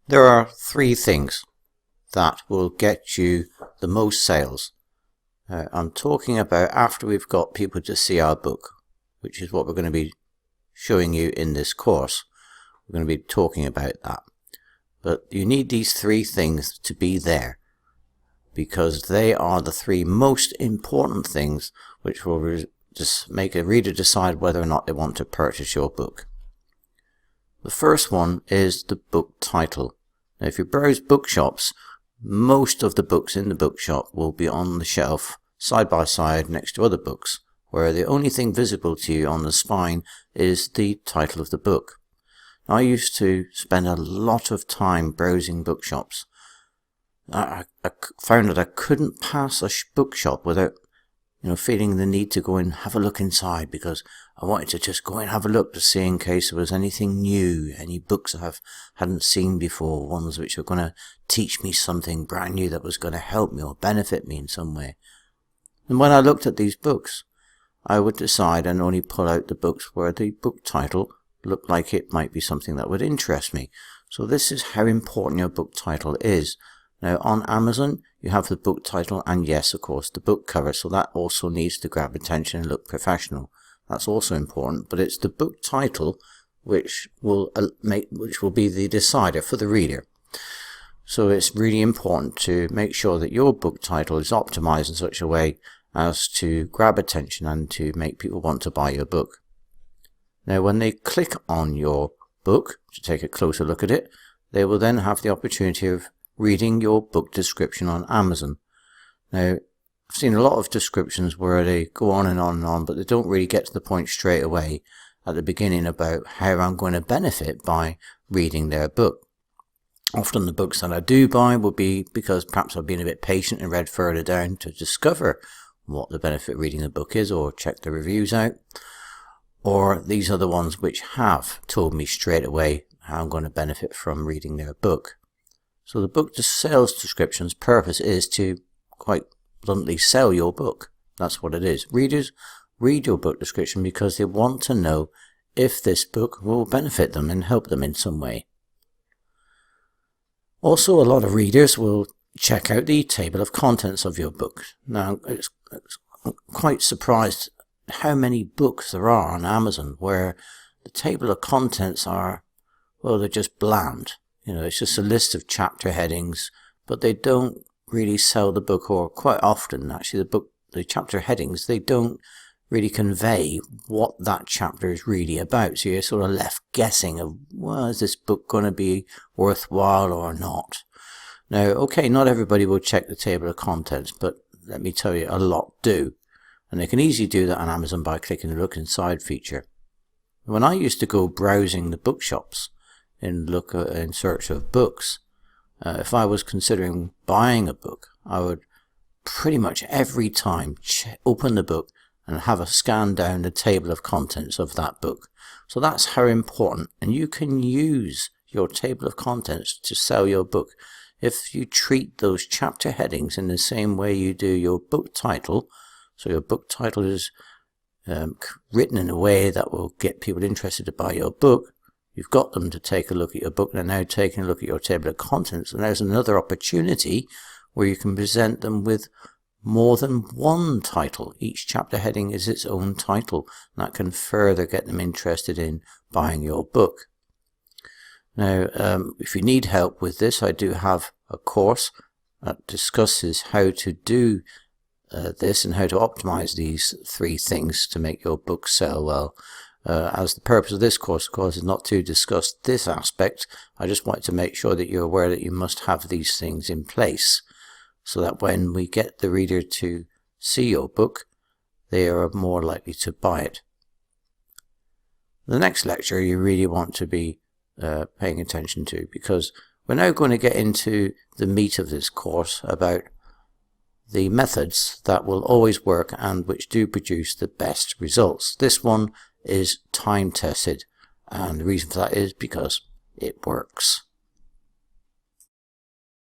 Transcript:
There are three things that will get you the most sales. I'm talking about after we've got people to see our book, which is what we're going to be showing you in this course. We're going to be talking about that. But you need these three things to be there, because they are the three most important things which will just make a reader decide whether or not they want to purchase your book. The first one is the book title. Now, if you browse bookshops, most of the books in the bookshop will be on the shelf side by side next to other books, where the only thing visible to you on the spine is the title of the book. Now, I used to spend a lot of time browsing bookshops. I found that I couldn't pass a bookshop without feeling the need to go and have a look inside, because I wanted to just go and have a look to see in case there was anything new, any books I hadn't seen before, ones which were going to teach me something brand new that was going to help me or benefit me in some way. And when I looked at these books, I would decide and only pull out the books where the book title looked like it might be something that would interest me. So this is how important your book title is. Now, on Amazon, you have the book title and, yes, of course, the book cover. So that also needs to grab attention and look professional. That's also important. But it's the book title which will be the decider for the reader. So it's really important to make sure that your book title is optimized in such a way as to grab attention and to make people want to buy your book. Now, when they click on your book to take a closer look at it, they will then have the opportunity of reading your book description on Amazon. Now, I've seen a lot of descriptions where they go on and on and on, but they don't really get to the point straight away at the beginning about how I'm going to benefit by reading their book. Often the books that I do buy will be because perhaps I've been a bit patient and read further down to discover what the benefit of reading the book is, or check the reviews out. Or these are the ones which have told me straight away how I'm going to benefit from reading their book. So the book to sales description's purpose is to, quite bluntly, sell your book. That's what it is. Readers read your book description because they want to know if this book will benefit them and help them in some way. Also, a lot of readers will check out the table of contents of your book. Now, I'm quite surprised how many books there are on Amazon where the table of contents are, well, they're just bland. It's just a list of chapter headings, but they don't really sell the book, or quite often, actually, the chapter headings, they don't really convey what that chapter is really about. So you're sort of left guessing of, well, is this book going to be worthwhile or not? Now, okay, not everybody will check the table of contents, but let me tell you, a lot do. And they can easily do that on Amazon by clicking the Look Inside feature. When I used to go browsing the bookshops in search of books, if I was considering buying a book, I would pretty much every time open the book and have a scan down the table of contents of that book. So that's how important. And you can use your table of contents to sell your book. If you treat those chapter headings in the same way you do your book title, so your book title is written in a way that will get people interested to buy your book, you've got them to take a look at your book, and they're now taking a look at your table of contents, and there's another opportunity where you can present them with more than one title. Each chapter heading is its own title, and that can further get them interested in buying your book. Now, if you need help with this, I do have a course that discusses how to do this and how to optimize these three things to make your book sell well. As the purpose of this course, of course, is not to discuss this aspect. I just want to make sure that you're aware that you must have these things in place, so that when we get the reader to see your book, they are more likely to buy it. The next lecture you really want to be paying attention to, because we're now going to get into the meat of this course about the methods that will always work and which do produce the best results. This one is time tested, and the reason for that is because it works.